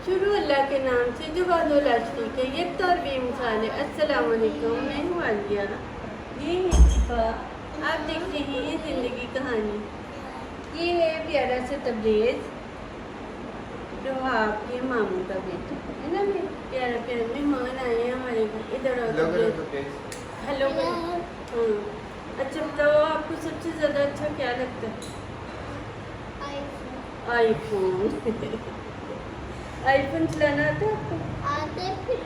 शुरू अल्लाह के नाम से जो वादो लाशरी के ये तो और बेमिसाल है। अस्सलाम वालेकुम, मैं हूँ आलिया, ये है शिफा। आप देखते हैं ये ज़िंदगी कहानी। ये है प्यारा सा तबरेज़ जो आपके मामू का बेटा है ना। मेरे प्यारा प्यारा मेहमान आए हैं हमारे घर। इधर हेलो। हाँ, अच्छा बताओ आपको सबसे ज़्यादा अच्छा क्या लगता है? आईफोन। आईफोन चलाना आता है आपको? आते फिर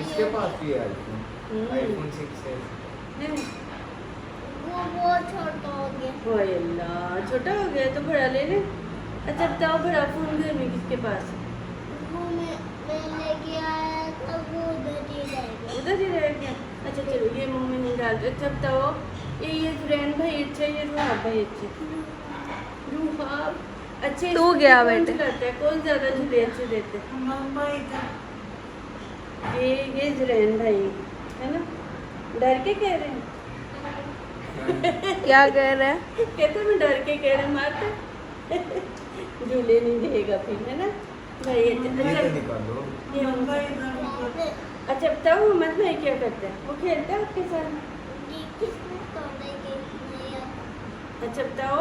इसके पास भी है आईफोन 6s। वो बहुत छोटा हो गया। ओए अल्लाह, छोटा हो गया तो बड़ा ले ले। अच्छा बताओ बड़ा फोन घर में किसके पास है? वो मैं लेके आया था, वो उधर ही रह गया। उधर ही रह गया। अच्छा चलो ये मुंह में नहीं डाल रहे। अच्छा बताओ ये जुरैन भाई अच्छे, ये रूहाब भाई अच्छे? रूहाब अच्छे। तू गया बेटे। कौन ज़्यादा झूले अच्छे देते? ये जुरैन भाई है ना। डर के कह रहे हैं? क्या कह रहा है? कहते मैं डर के कह रहे मारते झूले नहीं देगा फिर, है ना भाई। अच्छा निकालो। अच्छा बताओ मोहम्मद भाई क्या करते हैं? वो खेलते हैं आपके साथ? अच्छा बताओ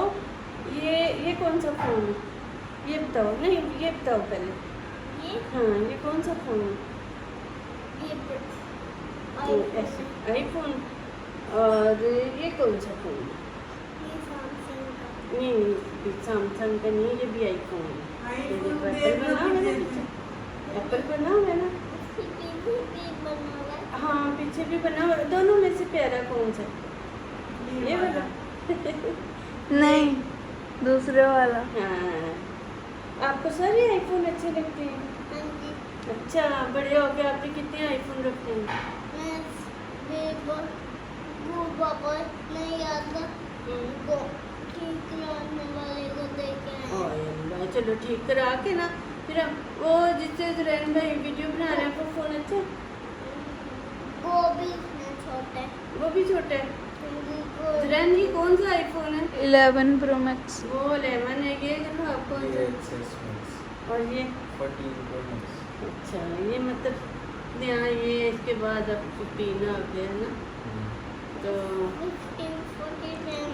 ये कौन सा फ़ोन है? ये बताओ। नहीं ये बताओ पहले। हाँ ये कौन सा फ़ोन है? ऐसे आईफोन। और ये कौन सा फ़ोन है? नहीं सैमसंग का नहीं, ये भी आईफोन है। एप्पल बना हुआ है ना। हाँ पीछे भी बना हुआ है। दोनों में से प्यारा कौन सा? ये वाला। नहीं, दूसरे वाला। हाँ आपको सारे आईफोन अच्छे लगते हैं? अच्छा बड़े हो गए आपने कितने आईफोन रखते हैं? वो पापा नहीं आता, वो ठीक कराने वाले को देखे अल्लाह चलो ठीक करा के ना फिर हम वो जिससे जुरैन भाई वीडियो बना रहे हैं वो फ़ोन अच्छा? वो भी इतने छोटे। वो भी छोटा है। जुरैन ये कौन सा आईफोन है? 11 Pro Max। वो 11 है। ये जो आप कौन सा? और ये 14 Pro Max। अच्छा ये मतलब यहाँ ये इसके बाद अब 15 आ गया है ना। तो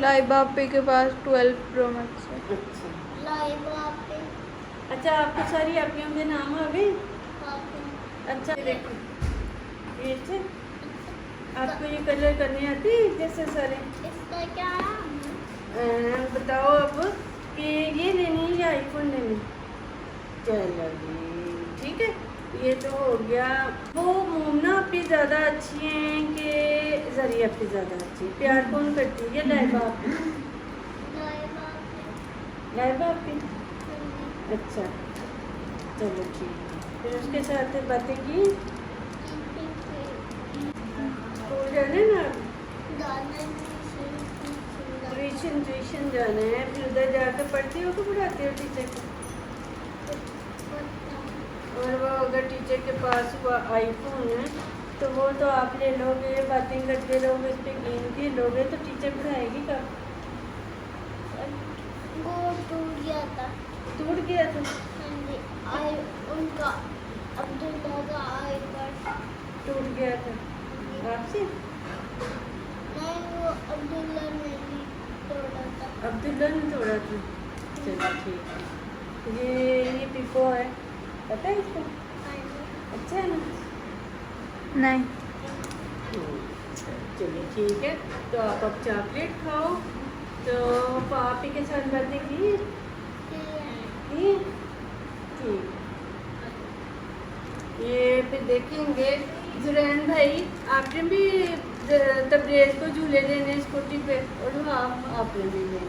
लाइबा आपे के पास 12 Pro Max है। अच्छा पे अच्छा आपको सारी आपके के नाम आ गए? पापा अच्छा देखो ये अच्छे। आपको ये कलर करने आते हैं जैसे सारे? इसका क्या है? बताओ अब कि ये लेनी है या आईफोन लेनी? चलो जी ठीक है। ये तो हो गया। वो मोमना आपकी ज़्यादा अच्छी हैं कि जरिया आपकी ज़्यादा अच्छी? प्यार कौन करती है? लाइबा आपकी? लाइबा आपकी। अच्छा चलो ठीक है। फिर उसके साथ बातें की स्कूल जाने ना ट्यूशन जाना है। फिर उधर जाकर पढ़ती हो तो पढ़ाते हो टीचर को? और वो अगर टीचर के पास वो आईफोन है तो वो तो आप ले लोगे, बातें करते रहोगे, उस पर गेम भी लोगे तो टीचर पढ़ाएगी कब? वो टूट गया था। टूट गया था? उनका अब्दुल्ला का आईपैड टूट गया था आपसे? नहीं, वो अब्दुल्ला ने ही तोड़ा था। अब्दुल्ला ने तोड़ा था। चलो ठीक है। ये पिको है, पता है इसको? अच्छा है ना? नहीं। चलिए ठीक है। तो आप अब चॉकलेट खाओ। तो पापी के साथ बातें की? ठीक। ये फिर देखेंगे जुरैन भाई आपने भी तबरेज़ को झूले देने स्कूटी पे और आपने भी लेने।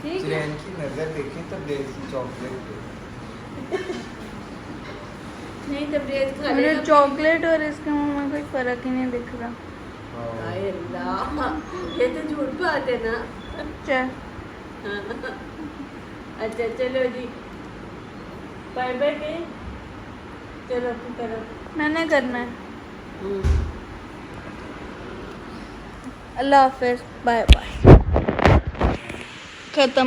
ठीक है। जुरैन की नजर देखें तबरेज़ चॉकलेट पे। नहीं तबरेज़ खा मुझे लेगा। चॉकलेट और इसके मुंह में कोई फर्क ही नहीं दिख रहा। हाय अल्लाह ये तो झूठ बात है ना। अच्छा अच्छा चलो जी बाय बाय के चलो करो। मैंने करना है। अल्लाह हाफिज़, बाय बाय, खत्म।